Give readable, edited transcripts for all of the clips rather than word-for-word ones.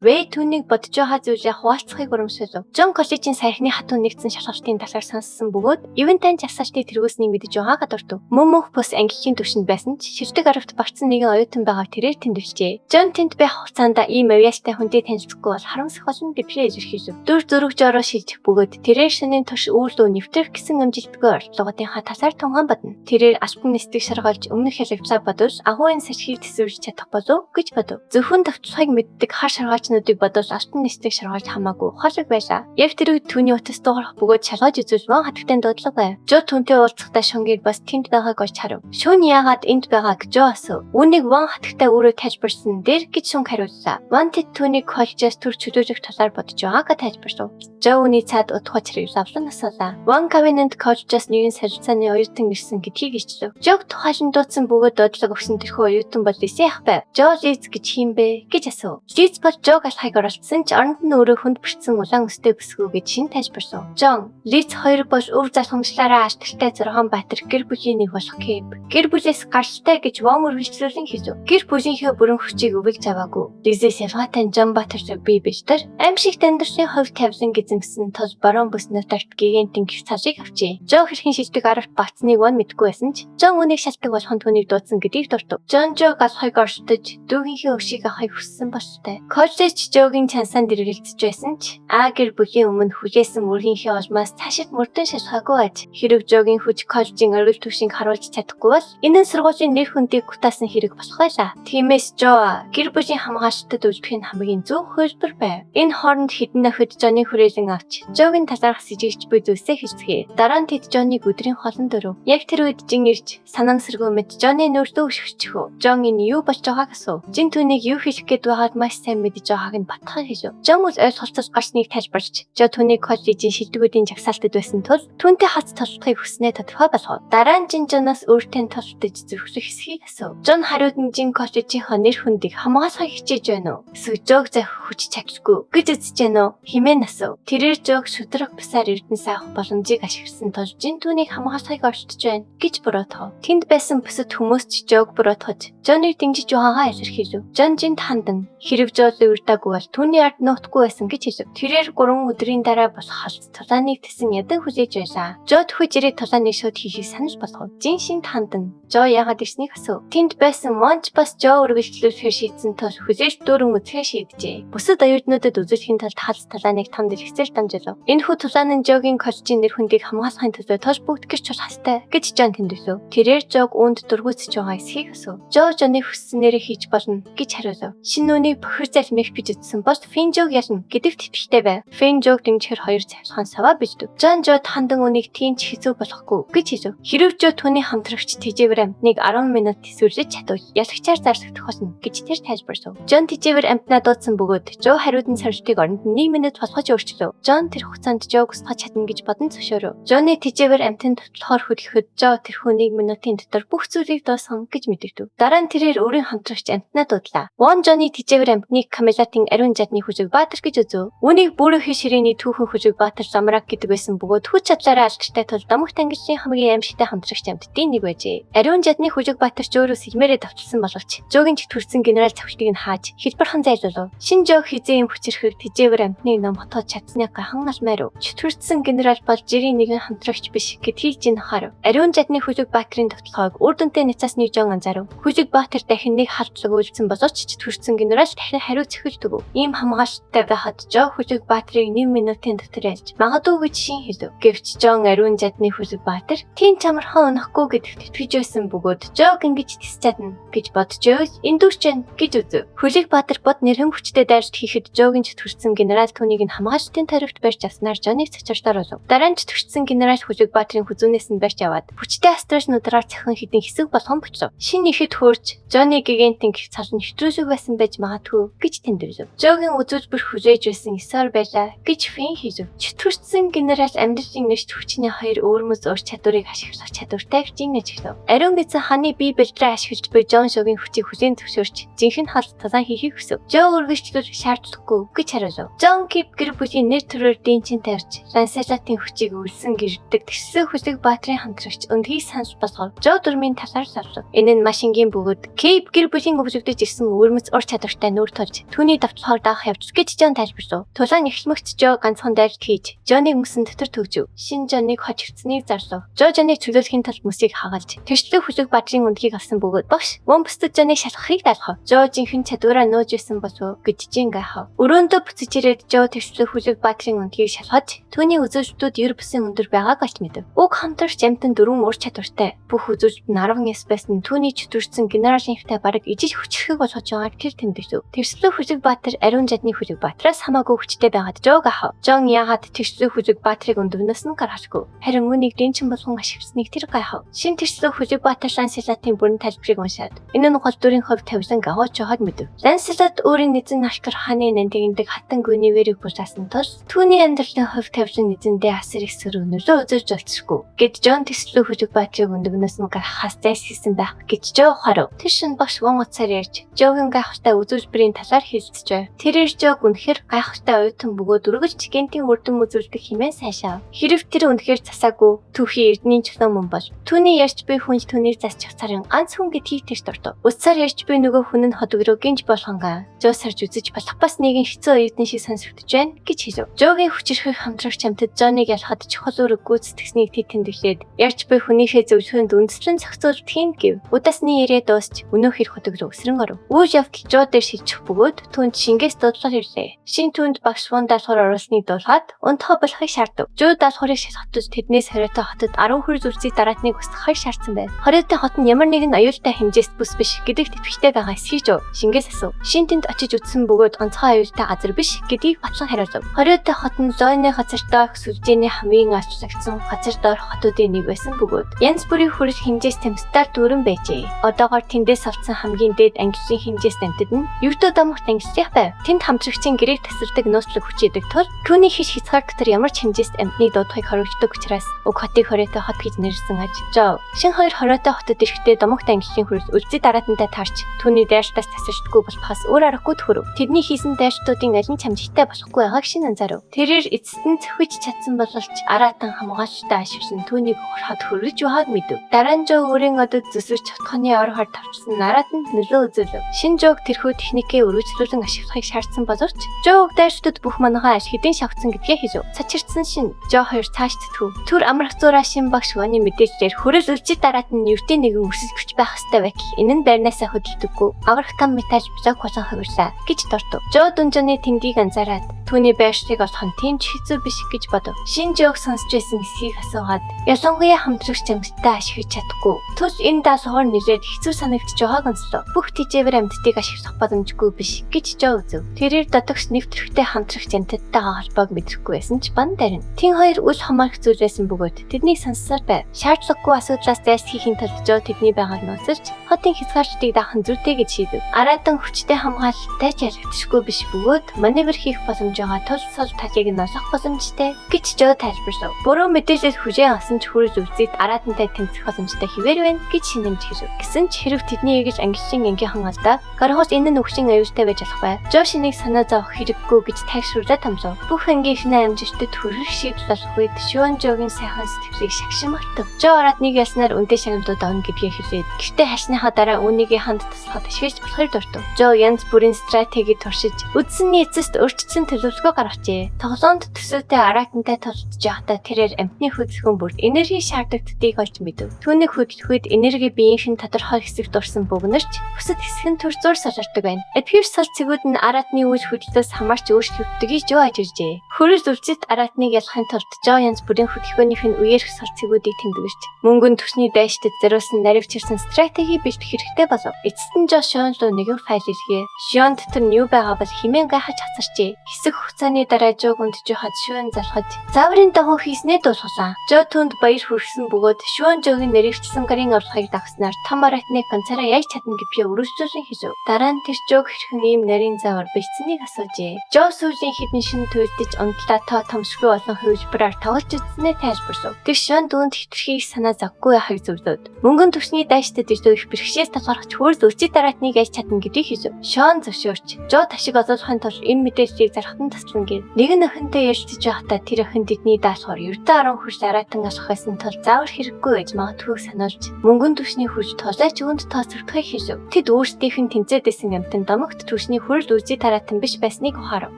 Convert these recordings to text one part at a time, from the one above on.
Вэй түүнийг бодож байгаа зүйлээ хуваалцахыг урамшуулв. Жон коллежийн саяхны хатуу нэгдсэн шалгалтын талаар сонссон бөгөөд Ювентайн жагсаалтыг тэргүүлснийг мэдэж байгаагаа дуртав. Мөмөх бус ангийнхын төвшөнд байсан ч ширдэг аравт багцсан нэгэн оюутан байгаа тэрээр тэмдэглэжээ. Жон тэнд байх хугацаанд ийм авьяастай хүнтэй танилцахгүй бол харамсах болно гэвчээ илэрхийлв. Дүр зураг жороо шилжих бөгөөд тэрээр шөнийн турш үйлдөө нэвтрэх гэсэн амжилтгүй орлогоотынхаа талаар тунгаан бодно. Тэрээр альбан нисдэг шаргалж өмнөх хэлбэрээ бодож агуйн сэрхийг төсөөлж чадах болов гэж бодов. Зөвхөн давталхайг мэддэг хар шаргаалчнуудыг бодож альбан нисдэг шаргаалж хамаагүй ухаалаг байлаа. Яг тэр үед түүний утас дуурах бөгөөд шалгаж үзвэл ван хатагтай дуудлага байв. Жо түүнтэй уулзахдаа шонгир бас тэнд байгааг олж харав. Шөнө яагаад энд байгааг Жо асуув. Үүнийг ван хатагтай өөрөө тайлбарсан дээр гэж шонг хариуллаа. Ван тэд түүнийг коллежээс төр чөлөөлөх талаар бодож байгаагаа тайлбарлав. Жо үүний цаад утга учирыг лавлан асуулаа. Ван Кавинент коллежээс нэгэн солилцооны оюутан ирсэн гэдгийг илчлэв. Жог тухайн дуудсан бөгөөд дуудлага өгсөн тэрхүү оюутан бол Лиз ах байв. Жо Лиз гэж хин бэ гэж асуув. Лиз бол Жог алхахыг оролцсон ч оронд нь өөрөө хүнд бэрцсэн улаан өстэй бүсгүй гэж шин тайлбарсав. Жон, Лиз хоёр бол өв залхамжлаараа алталтай 6 баатар гэр бүлийн нэг болох Кэп. Гэр бүлээс гаралтай гэж Вон үргэлжлүүлэн хийв. Гэр бүлийнхээ бүрэн хүчийг өвөг заваагүй. Лизээс ялгаатай Жон Баатар би биш тэр аимшигт амьдралын хувь тавилан эзэмсэн тул барон бүс нотарт гигантын гих цаашийг авчээ. Жо хэрхэн шилдэг аравт багцныг Вон мэдгүй байсан ч Жон үнийг шалтгаан болгон түүнийг дуудсан гэдгийг дуртав. Жон Жог алхахыг оршдож дүүгийнхээ өшийг авахыг хүссэн болтой. Коллеж Жогийн чансаанд эргэлдэж байсан ч гэр бүлийн өмнө хүлээсэн мөргийнхээ олмоос цаашид мөрдөн шалгаагүй аж. Хэрэг Жогийн хүч коллежийн оргил түвшинг харуулж чадахгүй бол энэ сургуулийн нэр хүндийг гутаасан хэрэг болох байлаа. Тиймээс Жо гэр бүлийн хамгаалалтад үлдэх нь хамгийн зөв хөлбөр байв. Энэ хооронд хэдэн нөхөд Жоны хүрээлэн авч Жогийн талаарх сэжигч буй зүйлсээ хэлцгээе. Дараа нь тэд Жоныг өдрийн холонд өрөв. Яг тэр үед Жин ирж санамсаргүй мэд Жоны нүрдөө өшгөчихв. Жон энэ юу болж байгааг асуув. Жин түүнийг юу хэлэх гээд байгааг маш сайн мэдэж байгааг нь батхан хэлв. Жон үл ойлголцож гарсныг тайлбарч Жо түүнийг коллежийн шилдэгүүдийн жагсаалтад байсан тул түүнтэй хац толохыг хүснээ тодорхой болгов. Дараа нь Жин Жоноос өөртөө толтож зөвхлөх хэсгийг асуув. Жон хариуд нь Жин коллежийнхаа нэр хүндийг хамгаалахыг хичээж байна уу? Эсвэл Жог зах хүч чадлаггүй гэж үзэж байна уу? Хэмээн асуув. Тэрээр Жог шудраг бусаар эрдэнэс авах боломжийг ашигласан тул Жин түүнийг хамгаалахыг орчдож байна гэж буруутгав. Тэнд байсан бусад хүмүүс ч Жог буруутгаж Жоныг дэмжиж байгаагаа илэрхийлв. Жон Жинд хандан хэрэг Жолыг урдаагүй бол түүний ард нуутахгүй байсан гэж хэлв. Тэрээр 3 өдрийн дараа болох халт тулааныг тэсэн ядан хүлээж байлаа. Жо төхөж ирээд тулааныг шууд хийхийг санал болгов. Жин шинд хандан Жо яагаад ирснийг асуув. Тэнд байсан Монч бас Жо үргэлжлүүлэхээр шийдсэн тул хүлээж дүүрэн үзэхээ шийджээ. Бусад оюутнуудад үзүүлэхийн тулд халт тулааныг том дэлгэцээр дамжуулав. Энэхүү тулаан нь Жогийн коллежийн нэр хүндийг хамгаалахын төлөө тож бүгд гэрч чулхалтай гэж Жон тэмдэглэв. Тэрээр Жог үүнд дургуутсаж байгаа эсхийг асуув. Жо Жоны хүссэнээрээ хийж болно гэж хариулав. Шинэ үнийг бохир залмих биж үзсэн бол Фин Жог ялна гэдэгт итгэлтэй байв. Фин Жог дэмжихэр хоёр цавлгаан саваа биждэв. Жон Жод хандан үнийг тийм ч хэцүү болохгүй гэж хэлв. Хэрэг Жо түүний хамтрагч Тэжээвэр амтныг 10 минут тэсвэрлэж чадвал ялагчаар зарлагдах болно гэж тэр тайлбарсав. Жон Тэжээвэр амтнаа дуудсан бөгөөд Жо хариуд нь сорилтыг оронд 1 минут болгож өөрчлөв. Жон тэр хугацаанд Жог устгах чадна гэж бодон зөвшөөрөв. Жоны Тэжээвэр амтнд тотлохоор хөдлөхөд Жо тэрхүү 1 минутын дотор бүх зүйлийг дуусган гэж мэдэгдэв. Дараа нь тэрээр өөрийн хамтрагч амтнаа дуудлаа. Вон Жоны Тэжээвэр амтныг Камелатын ариун жадны хүчиг Баатар гэж үзв. Үүнийг бүрөөхий ширээний түүхэн хүчиг Баатар Замраг гэдэг байсан бөгөөд хүч чадлаараа алдартай тул Дамагт ангиллын хамгийн аимшигтай хамтрагч амттын нэг байжээ. Ариун жадны хүчиг Баатар Жөөрөө сэлмээрээ давталсан боловч Жогийн чөтгөрсөн генерал цавхлыг нь хааж хэлбэрхэн зайлуулав. Шин Жог хизээ юм хүчрэхэг Тэжээвэр амтныг номхотоод чадсныг гахан алмаарав. Чөтгөрсөн генерал бол жирийн нэгэн хамтрагч биш гэдгийг Жин харав. Ариун жадны хүчиг Баатарын давталгааг үр дүнтэй няцаасны Жон анзаарав. Хүчиг Баатар дахин нэг халдлага үйлдсэн боловч чөтгөрсөн генерал дахин хариу цэхэлдэг. Ийм хамгаалалттай байхад Жо хүчиг Баатарыг 1 минутын дотор ялж магадгүй гэж шин хэлв. Гэвч Жон ариун жадны хүчиг Баатар тийм чамархан унахгүй гэдэгт итгэж байсан бөгөөд Жог ингэж тис чадна гэж бодож байвал эндүүрч байна гэж үзв. Хүчиг Баатар бод нэрхэн хүчтэй дайрч хийхэд Жогийн чөтгөрсөн генерал түүнийг нь хамгаалалтын тарифт барьж авснаар Жоныг цочордоор болов. Дараа нь чөтгөрсөн генерал хүчиг Баатарын хүзүүнээс нь барьж аваад хүчтэй астрашнуудаар цахин хідэн хэсэг болгон буцав. Шин ихэд хөөрч Жоны гигантын гих цал нь хэтрүүлэг байсан байж магадгүй гэж тэмдэглэв. Жогийн үзүүлбэр хүлээж байсан эсээр байлаа гэж Фин хэлв. Чөтгөрсөн генерал амьдралын нэрч хүчний хоёр өөрмөс өөр чадварыг ашиглах чадвартай гэж ажиглав. Ариун гэсэн ханы бие бэлтрээ ашиглаж буй Жон Шогийн хүчийг хүлээн зөвшөөрч жинхэнэ халт тулаан хийхийг хүсв. Жо үргэлжлүүлэх шаардлагагүй гэж хариулв. Жон Кип гэр бүлийн нэр төрөөр дийнчин тавьж Ланселотын хүчийг үлсэн гэрдэг Тэсэлсэн хүлэг баатрын хамтрагч өндгийг санс босгов. Жо дөрмийн талаар савлав. Энэ нь маш энгийн бөгөөд Кейп гэр бүлийн өвлөгдөж ирсэн өвөрмөц ур чадвартай нүүр тулж түүний давталхаар даах явж гэж Жон тайлбарлав. Тулаан эхлэмэгч Жо ганцхан дайрт хийж Жоныг мөсөн дотор төгжөв. Шин Жоныг хожигдсныг зарлав. Жо Жоныг чөлөөлөхийн тулд мөсийг хагалж Тэсэлсэн хүлэг баатрын өндгийг авсан бөгөөд багш мөн бусдад Жоныг шалгахыг даалгав. Жо жинхэнэ чадвараа нөөж байсан болов гэж Жин гайхав. Өрөөндөө буцаж ирээд Жо Тэсэлсэн хүлэг баатрын өндгийг шалгаж түүний үзүүлэлтүүд ер бусын өндөр байгааг олж мэдэв. Уг хамтрагч амтан дөрвөн ур чадвартай. Бүх үзүүлэлт нь 10 эспес нь түүний чөтгөрсөн генералын хвтэ бараг ижил хүчрхэг болгож байгааг тэр тэмдэглэв. Тэсэлсэн хүлэг баатар ариун жадны хүлэг баатараас хамаагүй хүчтэй байгаад Жог ахав. Жон яагаад Тэсэлсэн хүлэг баатрыг өндөгнөөс нь гаргахгүй. Харин үүнийг дэнчин болгон ашигласныг тэр гайхав. Шин Тэсэлсэн хүлэг баатар Ланселотын бүрэн тайлбарыг уншаад энэ нь гол дүрийн хувь тавилан агуулж байгааг мэдэв. Ланселот өөрийн эзэн Ашкар хааны нандиндаг хатан Гүнивэрийг булаасан тул түүний амьдралын хувь тавилан эзэндээ асар их сөрөг нөлөө үзүүлж болчихгүй. Гэт Жон Тэсэлсэн хүлэг баатрыг өндөгнөөс нь гаргахаас зайлсхийсэн байх гэж Жо харав. Тэр шин багш вон уцаар ярьж Жогийн гайхалтай үзүүлбэрийн талаар хэлцжээ. Тэрээр Жог үнэхээр гайхалтай оюутан бөгөөд үргэлж гентийн үрдэн үзүүлдэг хэмээн сайшаав. Хэрэг тэр үнэхээр засаагүй түүхий эрдний чөлөө мөн бол түүний ярьж буй хүн түүнийг засчих царын ганц хүн гэдгийг тэр дурдав. Уцаар ярьж буй нөгөө хүн нь ходгөрөө гинж болгонгаа Жо сарж үзэж болох бас нэгэн хэцүү оюутан шиг сонсогдож байна гэж хэлв. Жогийн хүчрхэг хамтрагч амтд Жоныг ялахад чухал үүрэг гүйцэтгэснийг тэд тэмдэглээд ярьж буй хүнийхээ зөвлөхөнд үндслэн зохицуулт хийн гэв. Удасны яриа дуусч өнөөх хэр хотог руу өсрөн оров. Үйл явдал Жо дээр шилжих бөгөөд түүнд шингээс дуудлага ирлээ. Шин түүнд багш вон даалгавар оруулсныг дуулгаад унтахаа болохыг шаардав. Жо даалгаврыг шалгатаж тэднээс хориотой хотод 10 хүр зүрцийг дараатныг устгахыг шаардсан байв. Хориотой хот нь ямар нэгэн аюултай хэмжээст бүс биш гэдэгт итгэвчтэй байгаа эсхий Жо шингээс асуув. Шин тэнд очиж үзсэн бөгөөд онцгой аюултай газар биш гэдгийг батлан хариулав. Хориотой хот нь Зойны газартай сүлжээний хамгийн алчлагдсан газар доор хотуудын нэг байсан бөгөөд янз бүрийн хүрэл хэмжээс тамстаар дүүрэн байжээ. Одоогоор тэндээс авсан хамгийн дээд ангиллын хэмжээс тамтад нь Евдөө домогт ангиллах байв. Тэнд хамтрагчийн гэрээг тасалдаг нууцлаг хүч идэг тул түүний хиш хязгаартар ямар ч хэмжээст амтныг дуудахыг хориглодог учраас уг хотыг хориотой хот гэж нэрлсэн аж. Жо шин хоёр хориотой хотод ирэхдээ домогт ангиллын хүрэл үлзий дараатантай таарч түүний дайртаас тасалдаггүй болохоос өөр аргагүй төхөрөв. Тэдний хийсэн дайртуудын аль нь чамжигтай болохгүй байгааг шин анзаарав. Тэрээр эцэст нь цөхөж чадсан боловч араатан хамгаалалттай ашиглан түүнийг хурхад хөрөж байгааг мэдэв. Дараа нь Жо өөрийн одод зүсвэрч хотхоны ор хор тавчсан араатанд нөлөө үзүүлв. Шин Жог тэрхүү техникээ өргөжлүүлэн ашиглахыг шаардсан боловч Жо дайртууд бүх манайхаа аш хэдийн шавхсан гэдгээ хэлв. Цачирдсан шин Жо хоёр цааш тэтгв. Түр амрах зураа шин багш ваны мэдээлэлээр хүрэл үлжид дараатан юртийн нэгэн өсөж хүч байх ёстой байтал энэ нь барьнаасаа хөдөлдөггүй. Аврах там метаж блок болон хувирлаа гэж дуртав. Жо Дүнжаны тэндийг анзаараад түүний байршлыг олох нь тийм ч хэцүү биш гэж бодов. Шин Жог сонсч байсан эсхийг асуугаад ялангуяа хамтрагч амьтдаа ашиглаж чадахгүй. Түл энэ даалгавар нэлээд хэцүү санагдж байгааг онцлоо. Бүх тийжээр амьтдыг ашиглах боломжгүй биш гэж Жо үзв. Тэрээр дотогш нэвтрэгтэй хамтрагч амьтдтайгаа холбоог мэдрэхгүй байсан ч бан дарин. Тин хоёр үл хамаарах зүйл байсан бөгөөд тэднийг сонссоор байв. Шаардлагагүй асуудлаас зайлсхийхийн тулд Жо тэдний байгааг нууцарч хотын хязгаарлалтыг даахын зүйтэй гэж шийдэв. Араатан хүчтэй хамгаалалттай ч ялагдчихгүй биш бөгөөд маневр хийх боломж байгаа тул сул талыг нь олох боломжтой гэж Жо тайлбарлав. Буруу мэдээлэл хүлээн авсан ч хүрэл үзээд араатантай тэмцэх боломжтой хэвээр байна гэж шинэмж хэлв. Гэсэн ч хэрэг тэдний эгэж ангиллын ангийнхан алдаа гарахус энэ нь өгшин аюултай байж болох бай. Жо шинийг санаа зовох хэрэггүй гэж тайшруулаад хамлав. Бүх ангийнхнаа амжилтад хүрэх шийдэл болох үед Шон Жогийн сайхан сэтгэлийг шагшин мартав. Жо араатныг ялснаар үндэ шагналууд авна гэдгийг хэлээд гэртээ харсныхаа дараа үүнийг ханд туслахад ашиглаж болохыг дурдав. Жо янз бүрийн стратеги туршиж үдсэний эцэст өөрчлөсөн төлөвлөгөө гаргажээ. Тоглоонд төсөөтэй араатантай тулдж байхдаа тэрээр амтны хөдөлгөөн бүрд энерги шаардлагатдыг олж мэдэв. Түүнийг хөдөлгөхөд энерги биеийнх нь тодорхой хэсэг дурсан бөгнөрч бусад хэсэг нь төр зур солирдог байна. Эдгээр сул цэгүүд нь араатны үйл хөдлөлтөөс хамаарч өөрчлөгддгийг Жо ажиглажээ. Хөрөж үлзэт араатныг ялахын тулд Жо янз бүрийн хөдөлгөөнийх нь үеэрх сул цэгүүдийг тэмдэглэж мөнгөн төсний дайштад зориулсан наривчирсан стратеги бэлтгэх хэрэгтэй болов. Эцэст нь Жо Шон руу нэгэн файл илгээ. Шон дотор нь юу байгаа бол хэмээн гайхаж хацарчээ. Хэсэг хугацааны дараа Жог өндчихөд Шон залхаж зааврын дагуу хийснээ дуулсан. Жо түнд баяр хүрсэн бөгөөд Шон Жогийн нэрвчлсэн гарын орлогыг дагснаар том араатныг ганцаараа яаж чадна гэдгээ өргөжлүүлэн хэлв. Дараа нь тэр Жог хэрхэн ийм нарийн заавар бичсэнийг асуужээ. Жо сүүлийн хэдэн шин туйлдж унтлаа томшгүй болон хөвжбраар тоглож үзснээ тайлбарлав. Тэг Шон дүүнд хитрхийг санаа зовгүй байхыг зөвлөд. Мөнгөн төвшний дайштай дэрдөө их бэрхшээс татварч хөрс өчиг дараатныг аж чадна гэдгийг хэлв. Шон зөвшөөрч Жо ташиг олоохын тулд энэ мэдээллийг зархтан таслан гээ. Нэг нь охинтой ярилцж байхдаа тэр охин тэдний даасгаар ердөө 10 хөрс араатан асахсан тул заавар хэрэггүй гэж магадгүй сануулж мөнгөн төвшний хурж тоолооч үүнд тооцогдохыг хэлв. Тэд өөрсдийнх нь тэнцээдсэн амтан домогт төвшний хурл үзий тараатан биш байсныг ухаарав.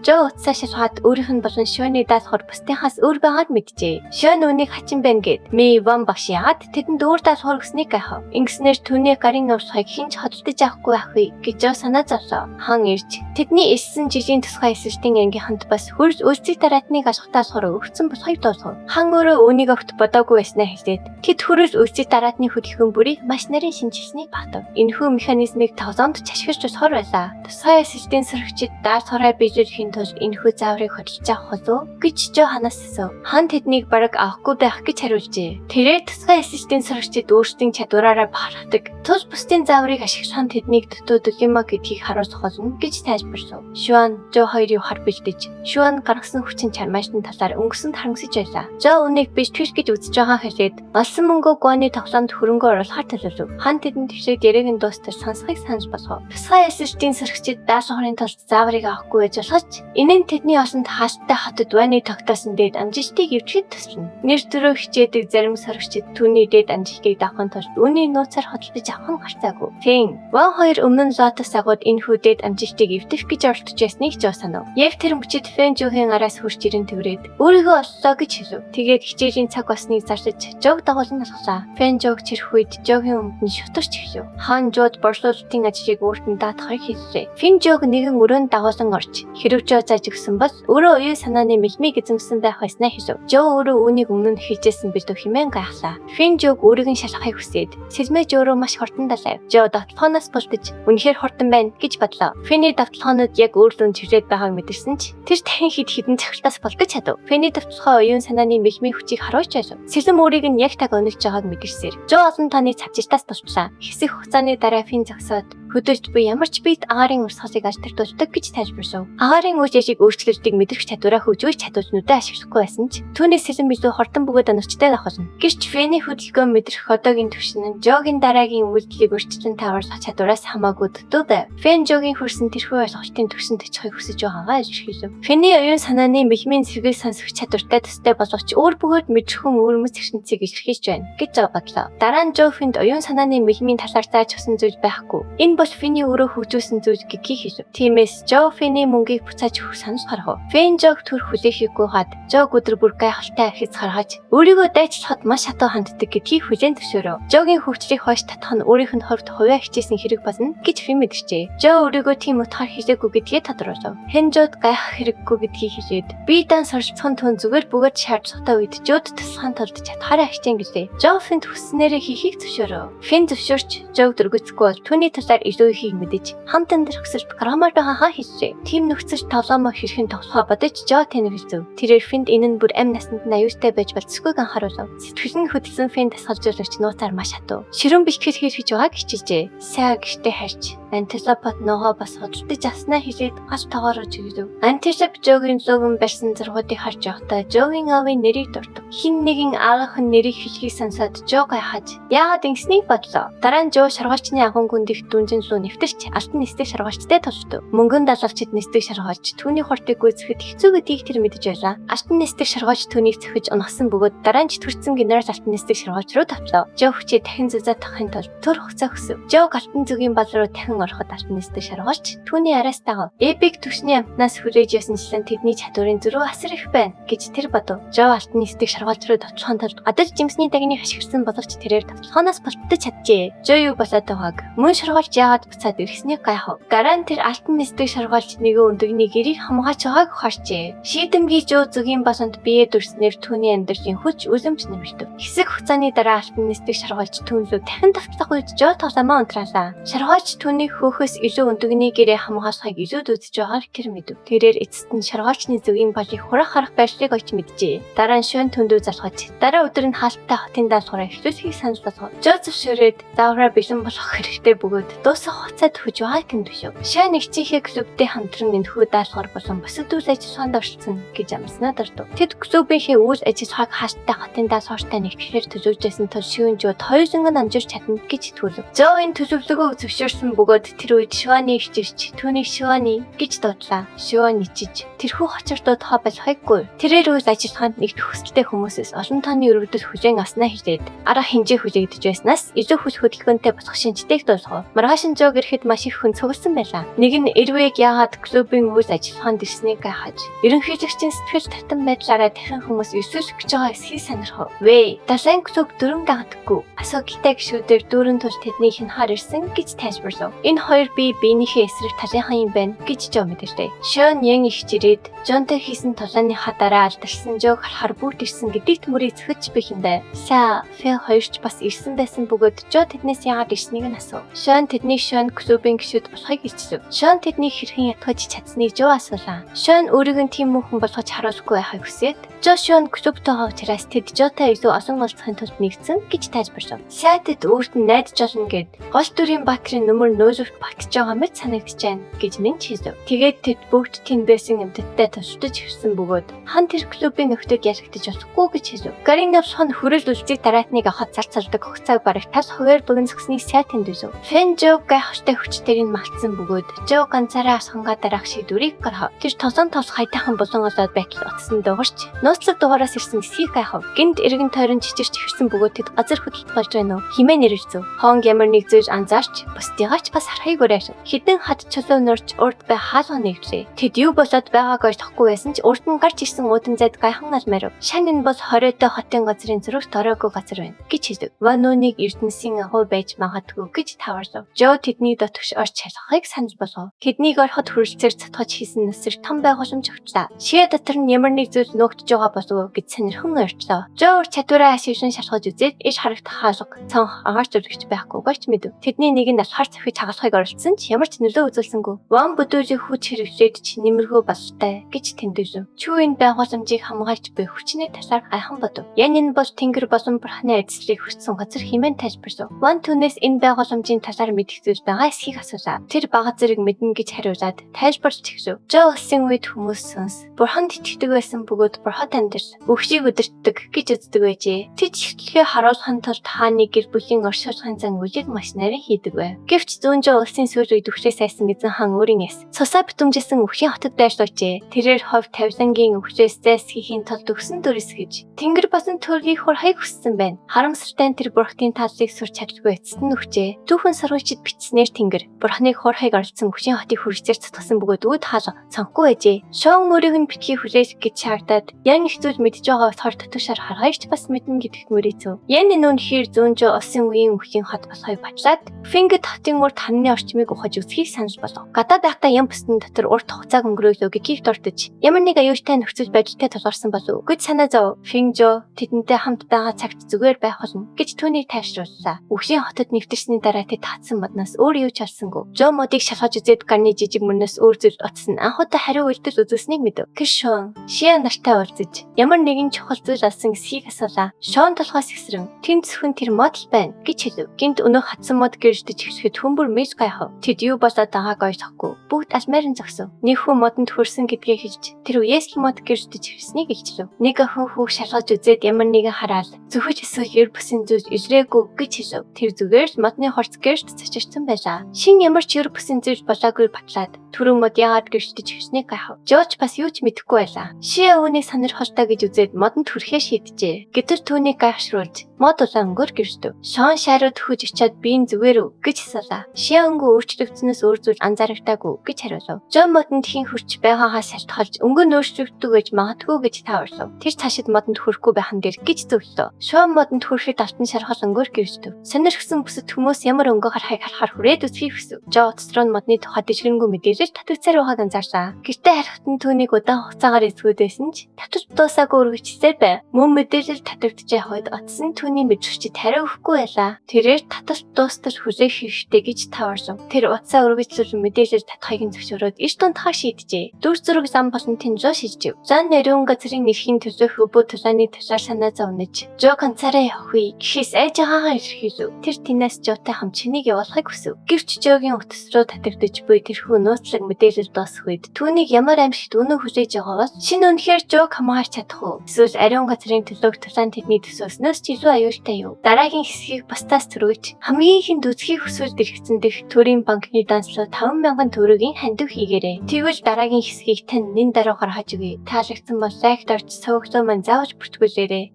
Жо уцаа шалгаад өөрийнх нь болон Шоны даасгаар бусдынхаас өөр байгааг мэджээ. Шон үнийг хачин байна гэд Мэй Ван багш яагаад тэдэнд өөр даасгаар өгснийг гайхав. Ингэснээр түүний гарын авсахыг хинч хөдөлж авахгүй байх вэ гэж Жо санаа зовлоо. Хан ирж тэдний эссэн жижигэн тусгай эсвэртийн ангийнханд бас хурж үзий тараатныг асахтаасгаар өгсөн болохыг дуусгав. Хан өөрөө үүнийг огт бодоогүй байснаа хэлээд тэд хурж үзий тараатны хөдөлгөөн бүрийг маш нарийн шинжилсэнийг багтав. Энэхүү механизмыг тоглоомд чашгирч тусгаар байлаа. Тусгай эсвэртийн сөрөгчид даасгараа бижүүлэхийн тулд энэхүү зааврыг хөдөлж авах болов гэж Жо ханаас асуув. Хан тэднийг бараг авахгүй байх гэж хариулжээ. Тэрээр тусгай эсвэртийн сөрөгчид өөрсдийн чадвараараа бахархдаг. Тус бусдын зааврыг ашиглан тэднийг дутуудаг юм а гэдгийг харуулах болно гэж тайлбарлав. Шуан Жо хоёрыг хар бэлдэж Шуан гаргасан хүчин чармаашны талаар өнгөсөнд харамсаж байлаа. Жо үнийг биш твиш гэж үзэж байгаа хэлээд олсон мөнгөө Гуаны тоглоомд хөрөнгө оруулахар төлөвлөв. Хан тэдэнд твишээ дэрэгэн дуустал сонсхийг санаж болгов. Тусгай эсвэртийн сөрөгчид даасгарын тулд зааврыг авахгүй гэж болохоч энэ нь тэдний осонд хаалттай хотод Гуаны тогтоосон дээд амжилтыг эвдэхэд тусна. Нэр төрөө хичээдэг зарим сөрөгчид түүний дээд амжилтыг давахын тулд үүний нууцаар хөдөлж авах нь гарцаагүй. Фэн Ван хоёр өмнө нь Лотос агууд энэ хүү дээд амжилтыг эвдэх гэж оролдож байсныг Жо санав. Яг тэр мөчид Фэн Жогийн араас хурж ирэн тэврээд өөрийгөө оллоо гэж хэлв. Тэгээд хичээлийн цаг болсныг зарлаж Жог дагуулan алхлаа. Фэн Жог чирх үед Жогийн өмнө шутарч эхлэв. Хан Жод борлуулалтын ажлыг өөртөө даатахыг хэллээ. Фэн Жог нэгэн өрөөнд дагуулan орж хэрэг Жо зааж өгсөн бол өөрөө оюун санааны мэлмиг эзэмсэн байх байснаа хэлв. Жо өөрөө үүнийг өмнө нь хийжсэн билүү хэмээн гайхлаа. Фэн Жог өөрийг нь шалгахыг хүсээд сэлмэж өөрөө маш хурдан далайв. Жо давталханоос бултаж үнэхээр хурдан байна гэж бодлоо. Фэний давталхаанууд яг өөрлөн чирээд байгааг мэдэрсэн ч тэр дахин хэд хэдэн цахилтаас бултаж чадав. Фэний давталхаа оюун санааны мэлмиг хүчийг харуулж байсан. Сэлэм өөрийг нь яг таг өнөж байгааг мэдэрсээр Жо олон таны цавчилтаас туслаа. Хэсэг хугацааны дараа Фэн зогсоод хөдөлж буй ямар ч бит агаарын урсгалыг альтертуулдаг гэж тайлбарлав. Агаарын үе жишийг өөрчлөлтийг мэдрэх чадвараа хөгжүүлж чадварнуудаа ашиглахгүй байсан ч түүнээс сэлэн билүү хурдан бөгөөд онцтой байх болно. Гэвч Фэний хөдөлгөөн мэдрэх одоогийн түвшин нь Жогийн дараагийн үйлдэлийг өөрчлөн тавруулах чадвараас хамаагүй дутуу байв. Фэн Жогийн хөрсөн тэрхүү ойлголтын түвшинд очихыг хүсэж байгаагаа илэрхийлв. Фэний оюун санааны мэлмийн зэргийг сонсох чадвартай төстэй боловч өөр бөгөөд мэдрхэн өвөрмөц ертөнцийг илэрхийлж байна гэж бодлоо. Дараа нь Жо Фэнд оюун санааны мэлмийн талаар зааж өгсөн зүйл байхгүй. Энэ бол Фэний өөрөө хөгжүүлсэн зүйл гэдгийг хэлв. Тиймээс Жо Фэний мөнгийг буцааж өгөх санал гаргав. Фэн Жог төр хүлээхийггүй хаад Жог өдөр бүр гайхалтай ахиц гаргаж өөрийгөө дайчлахад маш хатуу ханддаг гэдгийг хүлээн зөвшөөрөв. Жогийн хөгжлийг хойш татах нь өөрийнх нь хорт хувиа хичээсэн хэрэг болно гэж Фэн мэдэрчээ. Жо өөрийгөө тийм утгаар хэлээгүй гэдгээ тодруулав. Хэн Жод гайхах хэрэггүй гэдгийг хэлээд би дан суралцсан түн зүгээр бөгөөд шаардлагатай үед Жод туслахын тулд чадхаараа хичээн гэлээ. Жо Фэнд хүснээрээ хийхийг зөвшөөрөв. Фэн зөвшөөрч Жог дөргөцгүй бол түүний талаар илүү ихийг мэдэж хамт амьдрах хүсэлт програмаар байгаагаа хэлжээ. Тим нөхцөлд тоглоомоо хэрхэн тоглохоо бодож Жо тэнэрлэв. Тэрээр Фэнд энэ нь бүр амь насанд нь аюултай байж болцсоггүйг анхааруулав. Сэтгэл нь хөдөлсөн Фэн тасгалжуулагч нууцаар маш хатуу. Ширүүн бэлтгэл хийж байгааг хичээлжээ. Сайн гэртээ харж антилопод ногоо бас хөдөлтөж авснаа хэлээд гал тоогоор чиглэв. Антилоп Жогийн зөөгөн барьсан зургуудыг харж явахдаа Жогийн аавын нэрийг дуртав. Хин нэгэн аавынх нь нэрийг хэлхийг сонсоод Жо гайхаж яагаад ингэснийг бодлоо. Дараа нь Жо шаргуульчны агуун гүндих дүнжин луу нэвтэрч алтан нисдэг шаргуульчтай тулшдав. Мөнгөн далавчид нисдэг шаргуульч түүний хурдыг гүйцэхэд хэцүү гэдгийг тэр мэдэж байлаа. Алтан нисдэг шаргуульч түүнийг цохиж унагсан бөгөөд дараа нь читгэрсэн генерал алтан нисдэг шаргуульч руу тавтлаа. Жо хүчээ дахин зузаат тахын тулд төр хугацаа өсөв. Жо алтан зүгийн бал руу дахин ороход алтан нисдэг шаргуульч түүний араас дагав. Эпик түвшний амтнаас хүрээж ясан жилэн тэдний чадварын зөрүү асар их байна гэж тэр бодов. Жо алтан нисдэг шаргуульч руу тавтлахын тулд гадаж жимсний дагныг ашигласан боловч тэрээр тавтлахоноос болтож чаджээ. Жо юу болоод байгааг мөн шаргуульч яагаад буцаад ирснийг гайхав. Гаран тэр алтан нисдэг шаргуульч нэгэн өндөгний гэрийг хамгааж байгааг харжээ. Шийдэмгий Жо зүгийн басанд бие дүрснээр түүний амьдралын хүч үлэмж нэмэрдэв. Хэсэг хугацааны дараа алтан нисдэг шаргуульч түүнлөө дахин тавтлах үед Жо тоглоомоо унтраалаа. Шаргуульч түүнийг хөөхөөс илүү өндөгний гэрээ хамгаалахыг илүүд үзэж байгааг тэр мэдэв. Тэрээр эцэст нь шаргаалчны зөвгийн бажиг хурах харах байшлыг олж мэджээ. Дараа нь шөнө төндөө залхаж дараа өдөр нь хаалттай хотын даалгавраа эхлүүлэхийг санал болгов. Жозеф шүрээд заавраа бэлэн болох хэрэгтэй бөгөөд дуусах хугацаанд хүж байгааг гэмтвэв. Шаа нэгцийнхээ клубтэй хамтран энэхүү даалгавар болон бусад үйл ажиллагаанд оролцсон гэж амснаа дурдв. Тэд клубийнхээ үйл ажиллагааг хаалттай хотын даалгавартай нэгтгэхээр төлөвлөжсэн тул шүүнжүүд хоёуланг нь амжирч чадна гэж итгүүлв. Жо энэ төлөвлөгөөг зөвшөөрсөн бөгөөд тэр үед Шиваны хичирч түүнийг Шиваны гэж дуудлаа. Шиваны чиж тэрхүү хачирдууд хаа болохгүй. Тэрээр үйл ажиллагаанд нэгдэх хүсэлтэй хүмүүсээс олон тооны өрөвдөд хүлээн авснаа хэлээд арга хэмжээ хүлээгдэж байснаас илүү хүч хөдөлгөөнтэй болох шинжтэйг дуусгав. Маргааш нь Жог ирэхэд маш их хүн цугласан байлаа. Нэг нь Эрвэг яагаад клубын үйл ажиллагаанд ирснийг гайхаж ерөнхийлөгчийн сэтгэл татан байдлаараа дахин хүмүүс эсвэлэх гэж байгаа эсхийг сонирхов. Вэ, далайн клуб дөрөв дагадаггүй. Асуугтай гişүүдээр дүүрэн тул тэднийх нь хар ирсэн гэж тайлбарлав. Энэ хоёр биенийхээ эсрэг талынхан юм байна гэж Жо мэдэртэй. Шон Ян их жирээд Жонтой хийсэн тулааныхаа дараа алдарсан Жог харахаар бүгд ирсэн гэдэгт мөрийг зөхөж бэхэндэ. Са Фэ хоёрч бас ирсэн байсан бөгөөд Жо тэднээс яагаад ирснийг нь асуув. Шон тэдний Шон клубын гişүүд болохыг хэлчихв. Шон тэднийг хэрхэн ятгаж чадсныг Жо асуулаа. Шон өөрийг нь тийм мөнхөн болгож харуулахгүй байхыг хүсээд Жо Шон клубтой хоогчраас тэд Жотой илүү олон уулзахын тулд нэгдсэн гэж тайлбарлав. Сайтд өөрт нь найдаж олно гэд гол дүрийн баатрын нөмөр нөөцөвт багтж байгаа мэт санагдаж байна гэж нэнч хэлв. Тэгээд тэд бүгд тэнд байсан амьтадтай тусдаж ирсэн бөгөөд хан тэр клубын нөхдөд яригдаж болохгүй гэж хэлв. Гаринов хон хүрэл үлцгийг дараатныг авахд цар цардаг хугацааг бараг 50% богино зөкснийг сайтанд үзв. Фэн Жог гайхалтай хүчтэйг нь малтсан бөгөөд Жог ганцаараа асгангаа дараах шийдвэрийг гаргав. Тэр тосон тос хайтахан болон олоод байтал утсан дуурч нууцлаг дугаараас ирсэн эсхийг гайхав. Гинт эргэн тойрон чичирч ирсэн бөгөөд тэд газар хөдлөлт болж байна уу хэмээн нэрэлцв. Хонг ямар нэг зүйл анзаарч бусдыгаач бас харахыг уриалв. Хідэн хад чулуу нурч урд бай хаалга нэглээ. Тэд юу болоод байгааг ойлгохгүй байсан ч урд нь гарч ирсэн уудан зайд гайхан алмаар. Шан энэ бол хориотой хотын газрын зүрхт ороогүй газар байна гэж хэлв. Ваноныг Эрдэнэсийн агуу байж магадгүй гэж таварлав. Жо тэдний дотогш орч шалгахыг санал болгов. Тэднийг ороход хүрэлцээр цатгаж хийсэн насэр том байгууламж өгчлээ. Шиа дотор нь ямар нэг зүйл нөөгдөж байгаа болов уу гэж сонирхон орчлоо. Жо өөр чадвараа ашиглан шалгаж үзээд иш харагдах хаалга цонх агаарч өвлөгч байхгүйгээр ч мэдэв. Тэдний нэгэнд алхаар цавхиж хагалахыг оролцсон ч ямар ч нөлөө үзүүлсэнгүй. Ван бүдүүжийг хүч хэрэглээд ч нэмэргүй бололтой гэж тэмдэглэв. Чүүийн байгууламжийг хамгаалж буй хүчний талаар гайхан бодов. Ян энэ бол тэнгэр болон бурхны эзлийг хүртсэн газар хэмээн тайлбарлав. Ван түүнээс энэ байгууламжийн талаар мэдэх зүйл байгаа эсхийг асуулаа. Тэр бага зэрэг мэднэ гэж хариулаад тайлбарлаж өгсөв. Жо улсын үед хүмүүс сүнс бурханд итгэдэг байсан бөгөөд бурхад амьдрал өгшийг өдөртдөг гэж үздэг байжээ. Тэд ихтлэхээ харуулахын тулд хааны гэр бүлийн оршуулгын зан үйлийг маш нарийн хийдэг байв. Гэвч зүүн Жо улсын сүүл үед өвчрээс айсан эзэн хаан өөрийн эс цусаа битэмжсэн өвхийн хотод дайрлуулжээ. Тэрээр хов тавилангийн өвчрээс зайлсхийхийн тулд өгсөн дүрс гэж тэнгэр басан төргийг хурахыг хүссэн байна. Харамсалтай тэр бурхтын тааллыг сурч чаддаггүй эцэст нь өгчээ. Түүхэн сургуульчид бичснээр тэнгэр бурхныг хурахыг оролцсон өвчин хотыг хүргэжээр цатгсан бөгөөд үүд хаалга цанхгүй байжээ. Шон өөрийг нь битгий хүлээж гэж шаардаад ян их зүйл мэдж байгаа болохоор татвшаар харгаагч бас мэднэ гэдэгт мөрөөцөв. Ян энэ үнэхээр зүүн Жо улсын үеийн өвхийн хот болохыг батлаад Фингет хотын урд ханны орчмыг ухаж үзхийг санал болгов. Гадаад байхдаа ян бүсдэн дотор урт хугацааг өнгөрөөлөө гэдгийг дурдж ямар нэг аюултай нөхцөл байдалтай тулгарсан болов гэж санаа зов. Финг Жо тэдэнтэй хамт байгаа цагт зүгээр байх болно гэж түүнийг тайвшрууллаа. Өвхийн хотод нэвтэрсний дараа тэд татсан модноос өөр юу ч олсонгүй. Жо модыг шалгаж үзээд гарны жижиг мөрнөөс өөр зүйл утсан анхудаа хариу үйлдэл үзүүлснийг мэдэв. Кишон Шиа нартай уулзаж ямар нэгэн чухал зүйл олсон эсхийг асуулаа. Шон толгоос ихсрэн тэнд зөвхөн тэр модл байна гэж хэлв. Гинт өнөө хатсан мод гэрждэж ихсэхэд хүмбэр мэж гайхав. Тэд юу болоод байгааг ойлгохгүй. Бүгд алмаарн зогсов. Нэг хүн модонд хөрсөн гэдгээ хэлж тэр үеэс мод гэрждэж ирснийг илчлв. Нэг охин хүүг шалгаж үзээд ямар нэгэн хараал зөвхөж эсвэл ер бүсийн зүйл илрээгүй гэж хэлв. Тэр зүгээр л модны хорц гэржд цачирсан байлаа. Шин ямар ч ер бүсийн зүйл болоогүй батлаад түрүү мод яагаад гэрждэж ирснийг гайхав. Жооч бас юу ч мэдэхгүй байлаа. Шиа үүнийг сонирхолтой гэж үзээд модонд хүрэхээ шийджээ. Гэтэл түүнийг гайхшруулж мод улаангөр гэрчдэв. Шон шарууд хөхөж очиад биеийн зүгээр үү гэж асуулаа. Шиа өнгө өөрчлөгдснөөс өөр зүйл анзаарагдаагүй гэж хариулав. Жон модонд хийн хүрч байгаагаа шалтгаалж өнгө нь өөрчлөгддөг гэж магадгүй гэж тааварлав. Тэр цаашид модонд хүрэхгүй байхан дээр гэж зөвлөв. Шон модонд хүрэхэд алтан шархал өнгөөр гэрчдэв. Сонирхсан бусад хүмүүс ямар өнгө харахыг харахаар хүрээд үсхийг хүсв. Жо цэцрон модны тухай дэжгэрэнгүй мэдээлэл татвцаар байгааг анзаарлаа. Гэртээ харахад нь түүнийг удаан хугацаагаар эзгүүдсэн ч татвч дуусаагүй үргэлжлээ бай. Мөн мэдээлэл татвагдж явахад утсан хүний мэдрэгч тариа өгөхгүй байлаа. Тэрээр татвар дуустал хүлээх хэрэгтэй гэж таварсан. Тэр утсаа өргөжлүүлэн мэдээлэл татахыг нь зөвшөөрөөд иш дундхаа шийджээ. Дүр зураг зам болон тэнцүү шийджэв. Зан нэрүүн газрын нэрхийн төлөөх өбөө тулааны тушаал санаа зовнож Жо концертаа явах үе гэхээс айж байгаагаа илэрхийлв. Тэр тинээс Жотой хамт чинийг явуулахыг хүсв. Гэвч Жогийн утас руу татагдж буй тэрхүү нууцлаг мэдээлэл дуусах үед түүнийг ямар аимшигт өнөө хүлээж байгаагаас шинэ үнэхээр Жог хамгаалж чадах уу? Эсвэл ариун газрын төлөөх тулаан тэдний төсөөснөөс ч илүү аюултай юу? Дараагийн хэсгийг бастаас түргэж хамгийн ихэнд үзхийг хүсвэл дэлгэцэн дэх төрийн банкны данслуу 5,000 төгрөгийн хандив хийгээрэй. Тэгвэл дараагийн хэсгийг тань нэн даруйгаар хаж өгье. Таалагдсан бол лайк дарж сувглаа маань заавал бүртгүүлээрэй.